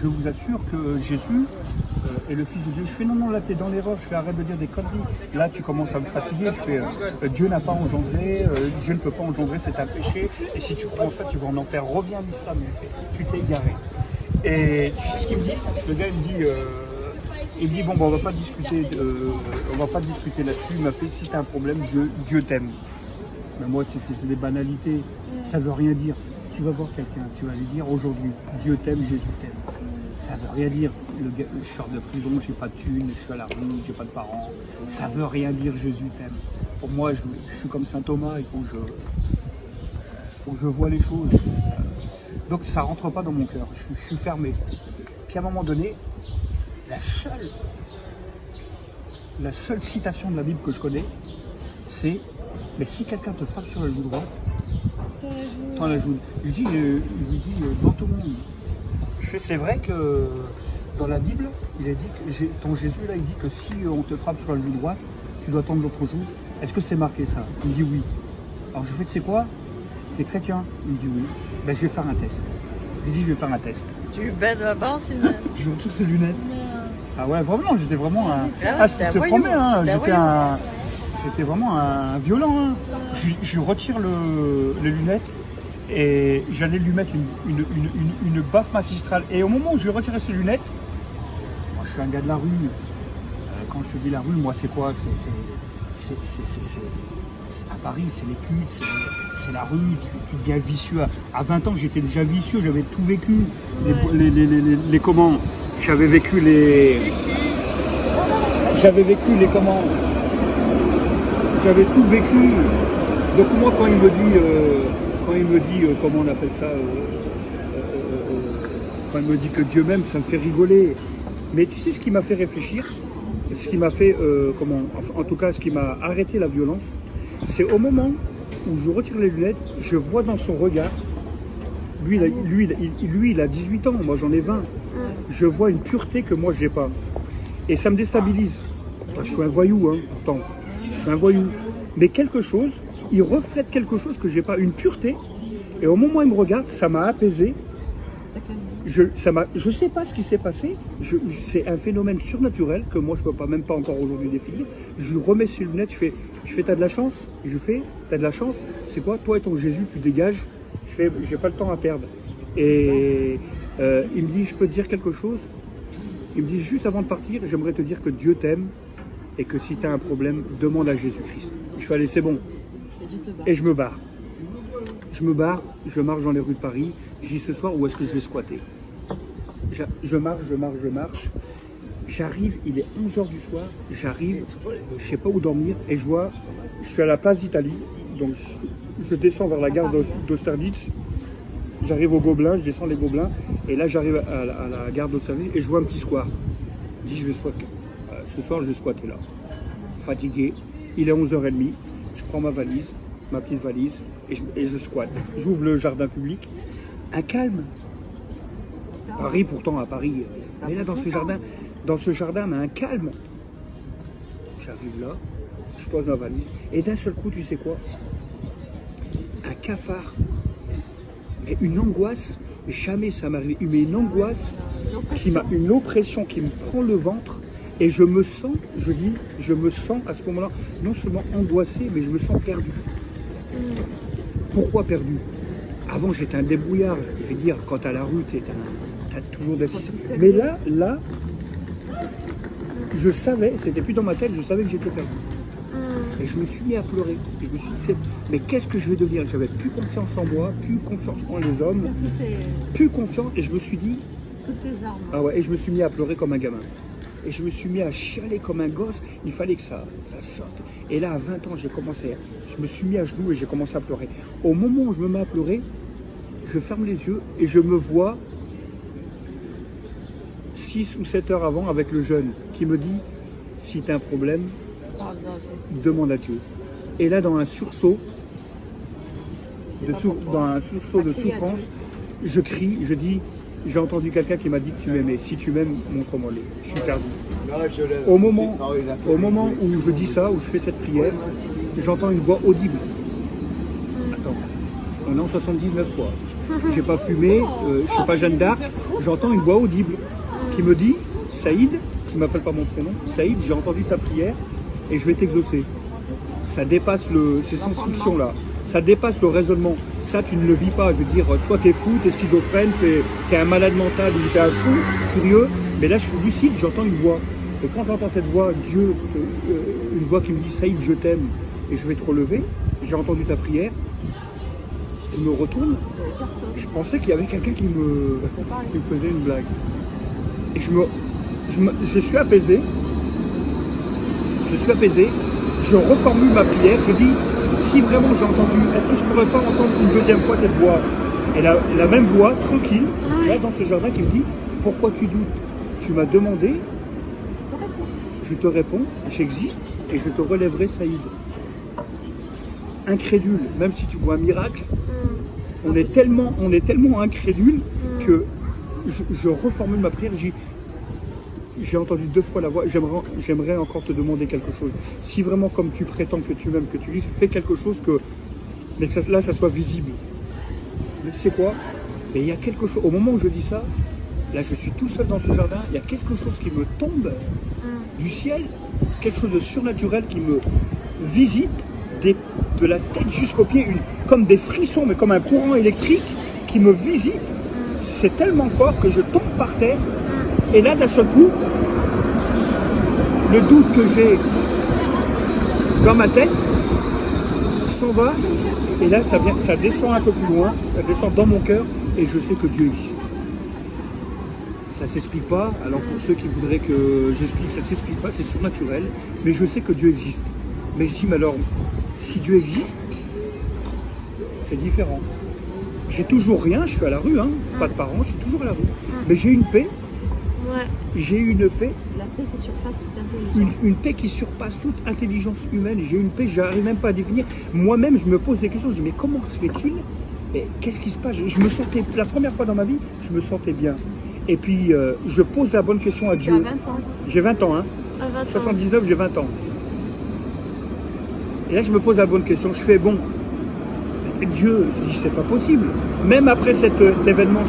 Je vous assure que Jésus est le Fils de Dieu. Je fais non, là, t'es dans l'erreur. Je fais arrête de dire des conneries. Là, tu commences à me fatiguer. Je fais Dieu n'a pas engendré, Dieu ne peut pas engendrer, c'est un péché. Et si tu crois en ça, tu vas en enfer. Reviens à l'islam. Tu t'es égaré. Et tu sais ce qu'il me dit? Le gars, il me dit bon, on va pas discuter là-dessus. Il m'a fait si t'as un problème, Dieu t'aime. Mais moi, tu sais, c'est des banalités. Ça veut rien dire. Tu vas voir quelqu'un, tu vas lui dire aujourd'hui, Dieu t'aime, Jésus t'aime. Ça veut rien dire. Le gars, je sors de prison, j'ai pas de thunes, je suis à la rue, j'ai pas de parents. Ça veut rien dire, Jésus t'aime. Pour moi, je suis comme saint Thomas, il faut que je vois les choses. Donc ça rentre pas dans mon cœur. Je suis fermé. Puis à un moment donné, la seule citation de la Bible que je connais, c'est mais si quelqu'un te frappe sur la joue droite, dans la joue. Je lui dis devant tout le monde. Je fais c'est vrai que dans la Bible, il a dit que ton Jésus là, il dit que si on te frappe sur la joue droite, tu dois tendre l'autre joue. Est-ce que c'est marqué ça? Il me dit oui. Alors je fais tu sais quoi? T'es chrétien? Il me dit oui. Ben je vais faire un test. Je lui dis je vais faire un test. Tu lui baises là-bas, c'est une... Je retire ses lunettes. Ah ouais vraiment, j'étais vraiment un. Je te promets, hein, j'étais vraiment un violent. Hein. Je retire les lunettes. Et j'allais lui mettre une baffe magistrale. Et au moment où je lui retirais ses lunettes, moi je suis un gars de la rue. Quand je te dis la rue, moi c'est quoi? C'est à Paris, c'est les putes, c'est la rue, tu deviens vicieux. À 20 ans, j'étais déjà vicieux, j'avais tout vécu. Les comment? J'avais vécu les comment? J'avais tout vécu. Donc moi quand il me dit, comment on appelle ça, quand il me dit que Dieu m'aime, ça me fait rigoler. Mais tu sais ce qui m'a fait réfléchir, ce qui m'a fait, en tout cas ce qui m'a arrêté la violence, c'est au moment où je retire les lunettes, je vois dans son regard, lui il a 18 ans, moi j'en ai 20, je vois une pureté que moi j'ai pas. Et ça me déstabilise. Moi, je suis un voyou, hein, pourtant, je suis un voyou. Mais quelque chose, il reflète quelque chose que j'ai pas, une pureté. Et au moment où il me regarde, ça m'a apaisé. Je sais pas ce qui s'est passé. C'est un phénomène surnaturel que moi je peux même pas encore aujourd'hui définir. Je remets ses lunettes, je fais t'as de la chance. Je fais t'as de la chance. C'est quoi? Toi et ton Jésus, tu dégages. Je fais j'ai pas le temps à perdre. Et il me dit je peux te dire quelque chose. Il me dit juste avant de partir, j'aimerais te dire que Dieu t'aime et que si tu as un problème, demande à Jésus-Christ. Je fais allez c'est bon. Et je me barre. Je marche dans les rues de Paris. Je dis ce soir où est-ce que je vais squatter. Je marche. J'arrive, il est 11h du soir. J'arrive, je sais pas où dormir. Et je suis à la place d'Italie. Donc je descends vers la gare d'Austerlitz. J'arrive au Gobelin, je descends les Gobelins. Et là j'arrive à la gare d'Austerlitz et je vois un petit square. Je dis je vais squatter. Ce soir je vais squatter là. Fatigué. Il est 11h30. Je prends ma valise. Ma petite valise, et je squatte. J'ouvre le jardin public, un calme. Paris, pourtant, à Paris, mais là, dans ce jardin, mais un calme. J'arrive là, je pose ma valise, et d'un seul coup, tu sais quoi? Un cafard, et une angoisse, jamais ça m'est arrivé, mais une angoisse, une oppression qui me prend le ventre, et je me sens à ce moment-là, non seulement angoissé, mais je me sens perdu. Pourquoi perdu? Avant j'étais un débrouillard, je veux dire, quand à la rue, t'as toujours des... Mais là, je savais, c'était plus dans ma tête, je savais que j'étais perdu. Et je me suis mis à pleurer. Et je me suis dit, mais qu'est-ce que je vais devenir? J'avais plus confiance en moi, plus confiance en les hommes, plus confiance, et je me suis dit... Ah ouais, et je me suis mis à pleurer comme un gamin. Et je me suis mis à chialer comme un gosse, il fallait que ça sorte. Et là, à 20 ans, je me suis mis à genoux et j'ai commencé à pleurer. Au moment où je me mets à pleurer, je ferme les yeux et je me vois 6 ou 7 heures avant avec le jeune qui me dit, si tu as un problème, demande à Dieu. Et là, dans un sursaut de souffrance, je crie, je dis, j'ai entendu quelqu'un qui m'a dit que tu m'aimais. Si tu m'aimes, montre-moi-le. Je suis perdu. Au moment où je dis ça, où je fais cette prière, j'entends une voix audible. Attends, on est en 79 quoi. j'ai pas fumé, je suis pas Jeanne d'Arc. J'entends une voix audible qui me dit, Saïd, qui m'appelle par mon prénom, Saïd, j'ai entendu ta prière et je vais t'exaucer. Ça dépasse ces science-fiction-là. Ça dépasse le raisonnement. Ça, tu ne le vis pas. Je veux dire, soit t'es fou, t'es schizophrène, t'es un malade mental ou t'es un fou, furieux. Mais là, je suis lucide, j'entends une voix. Et quand j'entends cette voix, Dieu, une voix qui me dit, Saïd, je t'aime et je vais te relever, j'ai entendu ta prière, je me retourne, je pensais qu'il y avait quelqu'un qui me faisait une blague. Et je suis apaisé, je reformule ma prière, je dis, si vraiment j'ai entendu, est-ce que je ne pourrais pas entendre une deuxième fois cette voix? Et la même voix, tranquille, là dans ce jardin, qui me dit, pourquoi tu doutes? Tu m'as demandé, je te réponds, j'existe et je te relèverai, Saïd. Incrédule, même si tu vois un miracle, on est tellement incrédule que je reformule ma prière. J'ai entendu 2 fois la voix, j'aimerais encore te demander quelque chose. Si vraiment, comme tu prétends que tu m'aimes, que tu dis, fais quelque chose mais que là, ça soit visible. Mais tu sais quoi? Mais il y a quelque chose, au moment où je dis ça, là, je suis tout seul dans ce jardin, il y a quelque chose qui me tombe du ciel, quelque chose de surnaturel qui me visite de la tête jusqu'aux pieds, comme des frissons, mais comme un courant électrique qui me visite. C'est tellement fort que je tombe par terre. Et là, d'un seul coup, le doute que j'ai dans ma tête s'en va. Et là, ça descend un peu plus loin, ça descend dans mon cœur et je sais que Dieu existe. Ça ne s'explique pas. Alors pour ceux qui voudraient que j'explique, ça ne s'explique pas, c'est surnaturel. Mais je sais que Dieu existe. Mais je dis, mais alors, si Dieu existe, c'est différent. J'ai toujours rien, je suis à la rue, hein, pas de parents, je suis toujours à la rue. Mais j'ai une paix. Ouais. J'ai une paix. La paix qui surpasse toute intelligence. Une paix qui surpasse toute intelligence humaine. J'ai une paix, je n'arrive même pas à définir. Moi-même, je me pose des questions. Je dis, mais comment se fait-il? Et qu'est-ce qui se passe? Je me sentais, la première fois dans ma vie, je me sentais bien. Et puis, je pose la bonne question à Dieu. Tu as 20 ans. J'ai 20 ans, hein. À 20 ans. 79, j'ai 20 ans. Et là, je me pose la bonne question. Je fais, bon, Dieu, c'est pas possible. Même après cet événement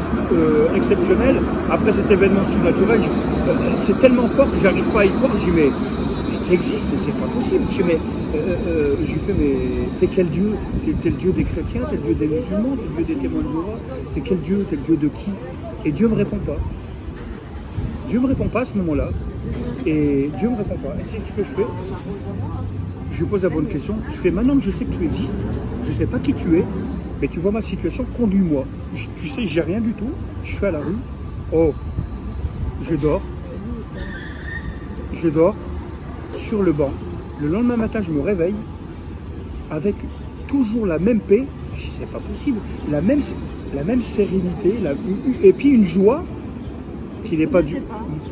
exceptionnel, après cet événement surnaturel, c'est tellement fort que j'arrive pas à y croire. Je dis, mais tu existes, mais c'est pas possible. Je dis, je lui fais, mais t'es quel Dieu? T'es le Dieu des chrétiens, t'es le Dieu des musulmans, t'es le Dieu des témoins de Jéhovah, t'es quel Dieu? T'es le Dieu de qui? Et Dieu me répond pas. Dieu me répond pas à ce moment-là. Et Dieu me répond pas. Et c'est ce que je fais. Je lui pose la bonne question. Je fais, maintenant que je sais que tu existes, je ne sais pas qui tu es, mais tu vois ma situation, conduis-moi. Tu sais, j'ai rien du tout. Je suis à la rue. Oh, je dors. Je dors sur le banc. Le lendemain matin, je me réveille avec toujours la même paix. Je dis, c'est pas possible. La même sérénité, et puis une joie qui n'est pas due,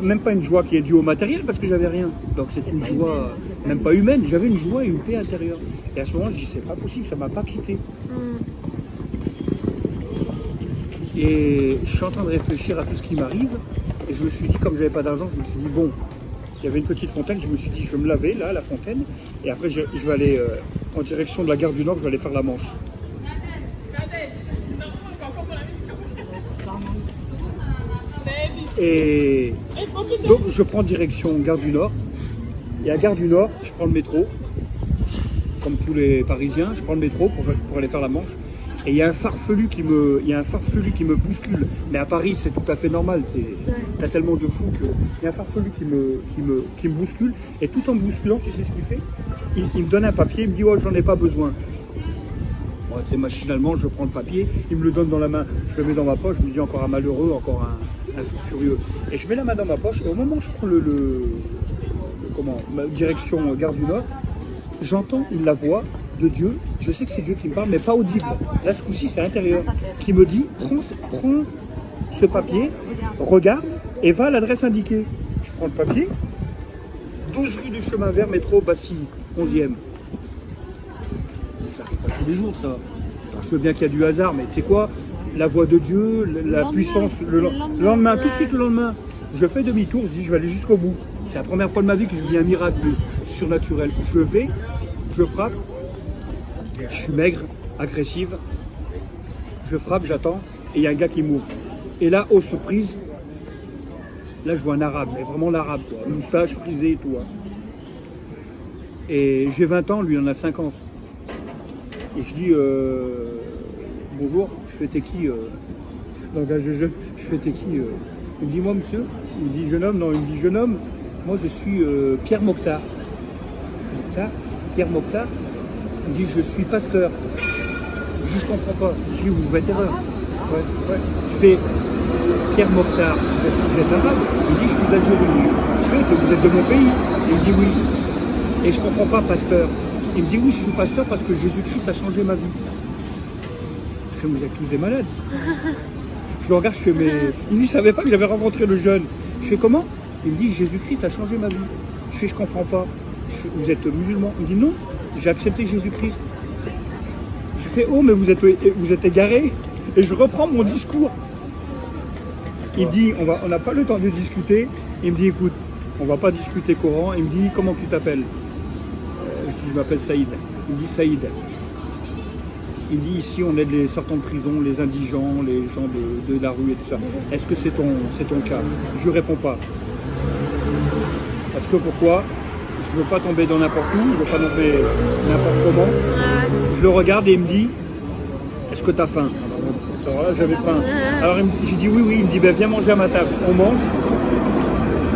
même pas une joie qui est due au matériel parce que j'avais rien. Donc c'est une joie même pas humaine, j'avais une joie et une paix intérieure. Et à ce moment, je dis, c'est pas possible, ça m'a pas quitté. Et je suis en train de réfléchir à tout ce qui m'arrive. Et je me suis dit, comme j'avais pas d'argent, je me suis dit, bon, il y avait une petite fontaine, je me suis dit, je vais me laver là, à la fontaine. Et après, je vais aller en direction de la gare du Nord, je vais aller faire la Manche. Et donc je prends direction Gare du Nord. Et à Gare du Nord, je prends le métro. Comme tous les Parisiens, je prends le métro pour aller faire la Manche. Et il y a un farfelu qui me bouscule. Mais à Paris, c'est tout à fait normal. T'as tellement de fous qu'il y a un farfelu qui me bouscule. Et tout en me bousculant, tu sais ce qu'il fait? Il me donne un papier, il me dit, oh, j'en ai pas besoin. Bon, machinalement, je prends le papier, il me le donne dans la main, je le mets dans ma poche, je me dis, encore un malheureux, encore un fou furieux. Et je mets la main dans ma poche, et au moment où je prends ma direction Gare du Nord, j'entends la voix de Dieu. Je sais que c'est Dieu qui me parle, mais pas audible. Là, ce coup-ci, c'est intérieur, qui me dit, prends ce papier, regarde, et va à l'adresse indiquée. Je prends le papier, 12 rue du Chemin Vert, métro Bastille, 11e. Ça arrive pas tous les jours, ça. Alors, je veux bien qu'il y a du hasard, mais tu sais quoi? La voix de Dieu, la puissance, le lendemain, tout de suite le lendemain, je fais demi-tour, je dis, je vais aller jusqu'au bout. C'est la première fois de ma vie que je vis un miracle surnaturel. Je frappe, je suis maigre, agressive, Je frappe, j'attends, et il y a un gars qui m'ouvre. Et là, aux surprises, là je vois un arabe, mais vraiment l'arabe, quoi. Moustache, frisé et tout. Hein. Et j'ai 20 ans, lui il en a 50. Et je dis bonjour, je fais t'es qui Donc je fais t'es qui Il me dit moi monsieur, il me dit jeune homme, non, il me dit jeune homme, moi je suis Pierre Mokhtar. Pierre Mokhtar, il me dit je suis pasteur. Je comprends pas, je dis vous faites erreur. Ouais. Je fais Pierre Mokhtar, vous êtes arabe? Il me dit je suis d'Algérie. Je fais que vous êtes de mon pays? Il me dit oui. Et je comprends pas pasteur. Il me dit oui je suis pasteur parce que Jésus-Christ a changé ma vie. Je fais vous êtes tous des malades. Je le regarde, je fais mais. Il ne savait pas que j'avais rencontré le jeune. Je fais comment? Il me dit Jésus-Christ a changé ma vie. Je fais je comprends pas. Je fais, vous êtes musulman? Il me dit non, j'ai accepté Jésus-Christ. Je fais oh mais vous êtes égaré. Et je reprends mon discours. Il me dit on n'a pas le temps de discuter. Il me dit écoute, on va pas discuter Coran. Il me dit comment tu t'appelles? Je m'appelle Saïd. Il me dit Saïd. Il dit ici on aide les sortants de prison, les indigents, les gens de la rue et tout ça. Est-ce que c'est ton cas? Je réponds pas. Parce que pourquoi? Je veux pas tomber dans n'importe où, je veux pas tomber n'importe comment. Je le regarde et il me dit est-ce que tu as faim? Alors là j'avais faim. Alors j'ai dit oui, il me dit ben, viens manger à ma table. On mange.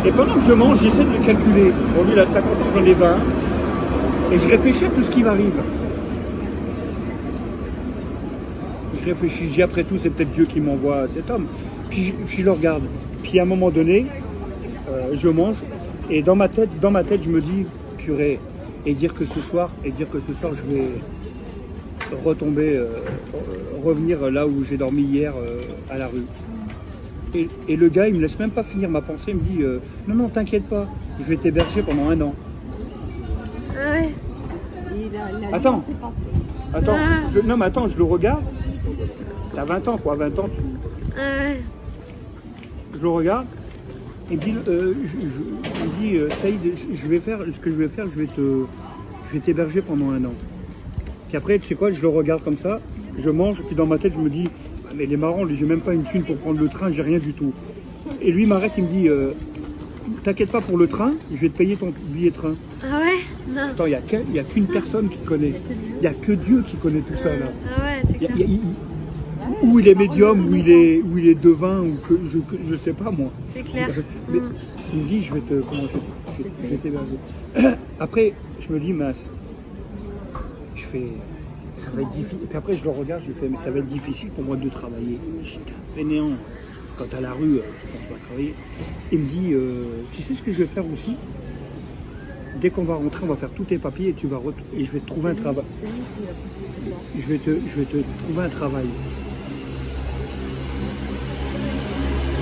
Et pendant que je mange, j'essaie de le calculer. Bon lui il a 50 ans, j'en ai 20. Et je réfléchis à tout ce qui m'arrive. Je réfléchis, je dis après tout, c'est peut-être Dieu qui m'envoie cet homme. Puis je le regarde. Puis à un moment donné, je mange. Et dans ma tête, je me dis, purée, et dire que ce soir, je vais revenir là où j'ai dormi hier à la rue. Et le gars, il me laisse même pas finir ma pensée. Il me dit, non, t'inquiète pas, je vais t'héberger pendant 1 an. Ouais. Attends, je le regarde. T'as 20 ans, quoi, 20 ans, Je le regarde, il me dit, Saïd, je vais t'héberger pendant 1 an. Puis après, tu sais quoi, je le regarde comme ça, je mange, puis dans ma tête, je me dis, mais il est marrant, j'ai même pas une thune pour prendre le train, j'ai rien du tout. Et lui, il m'arrête, il me dit, t'inquiète pas pour le train, je vais te payer ton billet de train. Ah ouais? Non. Attends, il n'y a qu'une personne qui connaît. Il n'y a que Dieu qui connaît tout ça, là. Ah ouais, c'est clair. Où il est médium, où il est devin, ou que je sais pas moi. C'est clair. Mais il me dit, je vais t'héberger. Après, je me dis, mince, je fais, ça va être difficile. Et puis après, je le regarde, je fais, mais ça va être difficile pour moi de travailler. J'étais un fainéant. Quand à la rue, tu penses pas travailler. Il me dit, tu sais ce que je vais faire aussi? Dès qu'on va rentrer, on va faire tous tes papiers et et je vais te trouver un travail. Je vais te trouver un travail.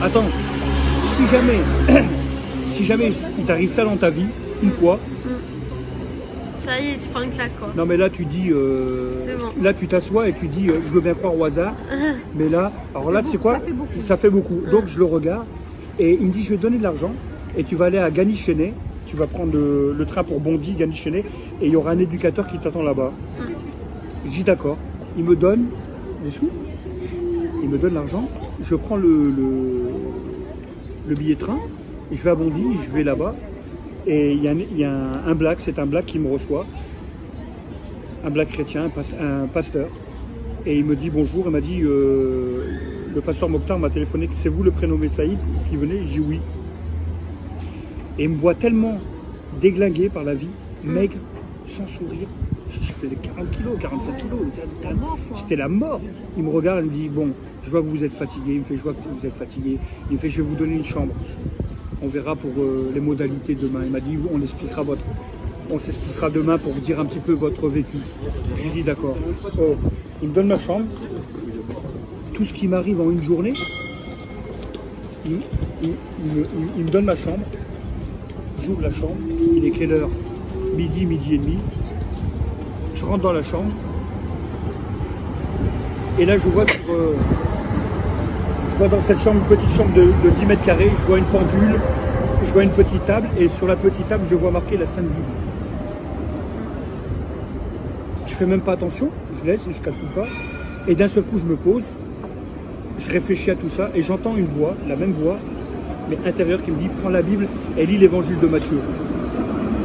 Attends, si jamais il t'arrive ça dans ta vie, une fois. Ça y est, tu prends une claque quoi. Non mais là tu dis, bon. Là tu t'assois et tu dis, je veux bien croire au hasard. Mais là, alors là tu sais quoi? Ça fait beaucoup. Donc je le regarde et il me dit, je vais te donner de l'argent et tu vas aller à Gagny-Chénet. Tu vas prendre le train pour Bondy, Gagny-Chénet, et il y aura un éducateur qui t'attend là-bas. Je dis d'accord. Il me donne les sous, il me donne l'argent, je prends le billet de train, je vais à Bondy, je vais là-bas, et il y a un black, c'est un black qui me reçoit, un black chrétien, un pasteur, et il me dit bonjour, il m'a dit, le pasteur Mokhtar m'a téléphoné, c'est vous le prénommé Saïd qui venez? Je dis oui. Et il me voit tellement déglingué par la vie, maigre, sans sourire. Je faisais 40 kilos, 47 kilos. C'était la mort. Il me regarde, il me dit, bon, je vois que vous êtes fatigué. Il me fait, je vois que vous êtes fatigué. Il me fait, je vais vous donner une chambre. On verra pour les modalités demain. Il m'a dit, on s'expliquera demain pour dire un petit peu votre vécu. J'ai dit, d'accord. Oh. Il me donne ma chambre. Tout ce qui m'arrive en une journée, il me donne ma chambre. J'ouvre la chambre, il est quelle heure? Midi et demi. Je rentre dans la chambre. Et là, je vois dans cette chambre, une petite chambre de 10 mètres carrés, je vois une pendule, je vois une petite table, et sur la petite table, je vois marqué la Sainte Bible. Je fais même pas attention, je laisse, je calcule pas. Et d'un seul coup, je me pose, je réfléchis à tout ça et j'entends une voix, la même voix, mais intérieure, qui me dit prends la Bible et lis l'évangile de Matthieu.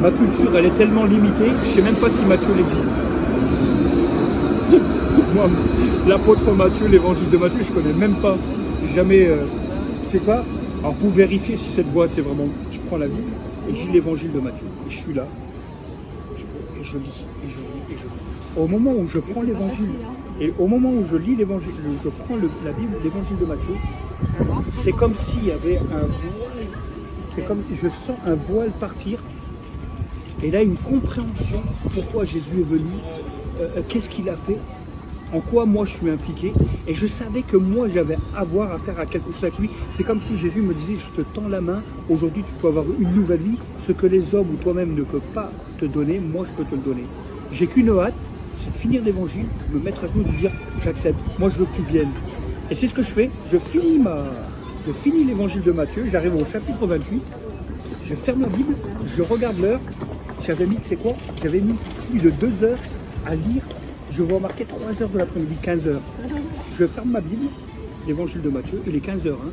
Ma culture, elle est tellement limitée, je ne sais même pas si Matthieu existe. Moi, l'apôtre Matthieu, l'évangile de Matthieu, je ne connais même pas. Jamais. C'est quoi? Alors pour vérifier si cette voix c'est vraiment. Je prends la Bible et je lis l'évangile de Matthieu. Et je suis là. Et je lis, et je lis, et je lis. Au moment où je prends l'évangile, et au moment où je lis l'évangile, je prends la Bible, l'évangile de Matthieu, c'est comme s'il y avait un voile. C'est comme je sens un voile partir. Et là, une compréhension, pourquoi Jésus est venu, qu'est-ce qu'il a fait, en quoi moi je suis impliqué. Et je savais que moi j'avais à faire à quelque chose avec lui. C'est comme si Jésus me disait, je te tends la main, aujourd'hui tu peux avoir une nouvelle vie. Ce que les hommes ou toi-même ne peuvent pas te donner, moi je peux te le donner. J'ai qu'une hâte, c'est de finir l'évangile, me mettre à genoux et de dire, j'accepte, moi je veux que tu viennes. Et c'est ce que je fais, je finis l'évangile de Matthieu, j'arrive au chapitre 28, je ferme la Bible, je regarde l'heure. J'avais mis, c'est quoi? J'avais mis plus de 2 heures à lire. Je vois marquer 3 heures de l'après-midi, 15 heures. Je ferme ma Bible, l'évangile de Matthieu, il est 15 heures. Hein.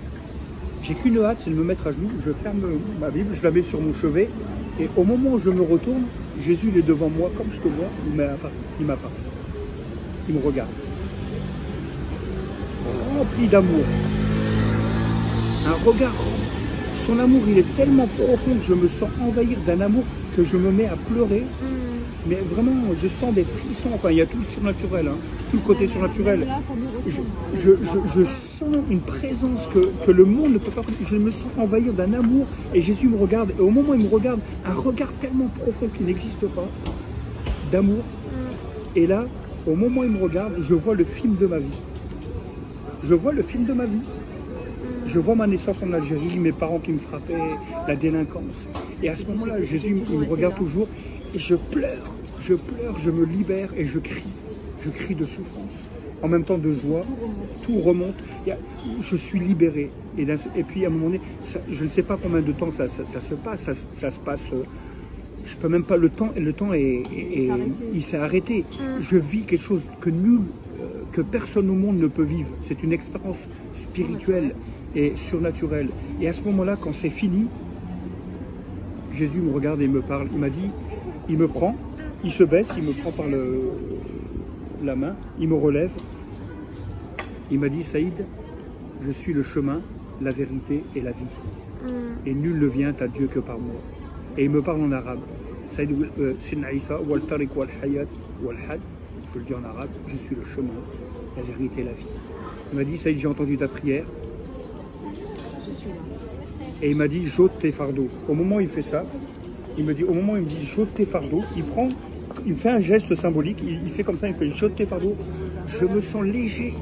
J'ai qu'une hâte, c'est de me mettre à genoux. Je ferme ma Bible, je la mets sur mon chevet. Et au moment où je me retourne, Jésus il est devant moi, comme je te vois, il m'apparaît. Il me regarde. Rempli d'amour. Un regard. Son amour, il est tellement profond que je me sens envahir d'un amour que je me mets à pleurer. Mais vraiment, je sens des frissons. Enfin, il y a tout le surnaturel, hein, tout le côté surnaturel. Je sens une présence que le monde ne peut pas connaître. Je me sens envahir d'un amour et Jésus me regarde. Et au moment où il me regarde, un regard tellement profond qui n'existe pas, d'amour. Et là, au moment où il me regarde, je vois le film de ma vie. Je vois le film de ma vie. Je vois ma naissance en Algérie, mes parents qui me frappaient, la délinquance. Et à ce moment-là, Jésus il me regarde toujours et je pleure, je me libère et je crie de souffrance. En même temps de joie, tout remonte, je suis libéré. Et puis à un moment donné, je ne sais pas combien de temps ça se passe, ça se passe, je peux même pas, le temps il s'est arrêté. Je vis quelque chose que personne au monde ne peut vivre. C'est une expérience spirituelle et surnaturelle. Et à ce moment-là, quand c'est fini, Jésus me regarde et me parle. Il m'a dit, il me prend, il se baisse, il me prend par la main, il me relève. Il m'a dit, Saïd, je suis le chemin, la vérité et la vie. Et nul ne vient à Dieu que par moi. Et il me parle en arabe. Saïd, Sidna Isa, wal tariq wal hayat wal had. Je le dis en arabe, je suis le chemin, la vérité et la vie. Il m'a dit, Saïd, j'ai entendu ta prière. Et il m'a dit, j'ôte tes fardeaux. Au moment où il fait ça, il me dit, j'ôte tes fardeaux, il me fait un geste symbolique, il fait comme ça, il me fait, j'ôte tes fardeaux. Je me sens léger.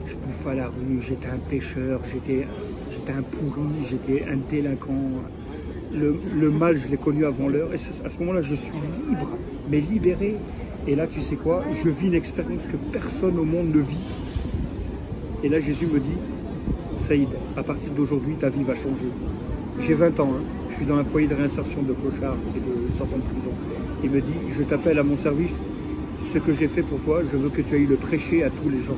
Je bouffe à la rue, j'étais un pêcheur, j'étais un pourri, j'étais un délinquant. Le mal, je l'ai connu avant l'heure. Et à ce moment-là, je suis libre, mais libéré. Et là, tu sais quoi, je vis une expérience que personne au monde ne vit. Et là, Jésus me dit, Saïd, à partir d'aujourd'hui, ta vie va changer. J'ai 20 ans, hein. Je suis dans un foyer de réinsertion de clochards et de sortants de prison. Il me dit, je t'appelle à mon service, ce que j'ai fait pour toi, je veux que tu ailles le prêcher à tous les gens.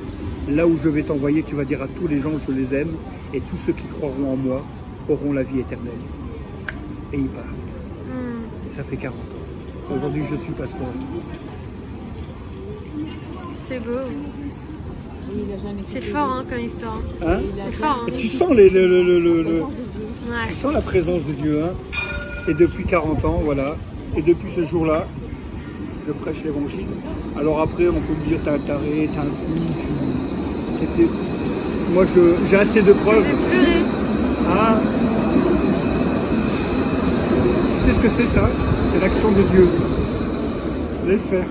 Là où je vais t'envoyer, tu vas dire à tous les gens que je les aime, et tous ceux qui croiront en moi auront la vie éternelle. Et il part. Et ça fait 40 ans. Aujourd'hui, je suis pasteur. C'est beau. C'est fort hein, comme histoire. Hein? C'est fort. Hein. Tu sens tu sens la présence de Dieu. Hein? Et depuis 40 ans, voilà. Et depuis ce jour-là, je prêche l'évangile. Alors après, on peut me dire, t'es un taré, t'es un fou, moi, j'ai assez de preuves. Ah. Tu sais ce que c'est ça? C'est l'action de Dieu. Laisse faire.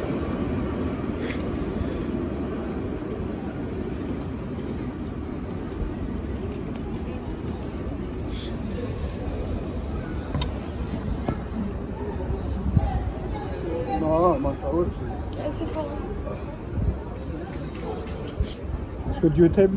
Non, moi ça va. C'est fort. Est-ce que Dieu t'aime?